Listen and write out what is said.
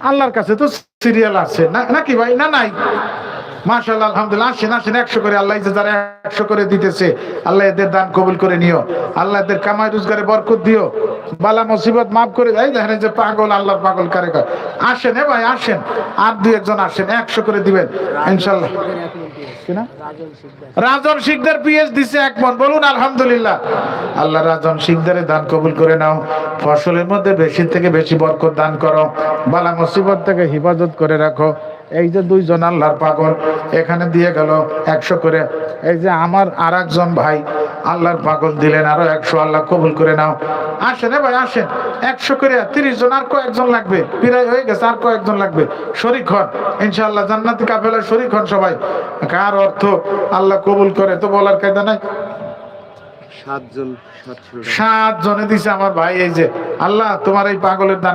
আল্লাহর কাছে তো সিরিয়াল আছে নাকি ভাই? না নাই? মাশাআল্লাহ, আলহামদুলিল্লাহ। আসেন আসেন, 100 করে। আল্লাহ যে যারা 100 করে দিতেছে, আল্লাহ এদের দান কবুল করে নিও। আল্লাহ এদের কামাই রোজগারে বরকত দিও, বালা মুসিবত মাফ করে। এই দেখেন যে পাগল, আল্লাহর পাগল কারে কয়। আসেন ভাই আসেন, আর 2-1 জন আসেন, 100 করে দিবেন ইনশাআল্লাহ। কিনা রাজন শিকদার পিএস দিছে 1 মণ, বলুন আলহামদুলিল্লাহ। আল্লাহ রাজন শিকদারের দান কবুল করে নাও। ফসলের মধ্যে বেশি থেকে বেশি বরকত দান করো, বালা মুসিবত থেকে হেফাজত করে রাখো। এই যে 2 জন আল্লাহর পাগল এখানে দিয়ে গেল 100 করে। এই যে আমার আরেকজন ভাই আল্লাহর পাগল দিলেন আরো 100, আল্লাহ কবুল করে নাও। আসেন ভাই আসেন, 100 করে। 30 জন, আর কয়েকজন লাগবে, প্রায় হয়ে গেছে, আর কয়েকজন লাগবে। শরীক হন ইনশাআল্লাহ, জান্নাতি কাফেলার শরীক হন সবাই। কার অর্থ আল্লাহ কবুল করে তো বলার কায়দা নাই। 7 জন 7 জনে দিছে আমার ভাই। এই যে আল্লাহ তোমার এই পাগলের দান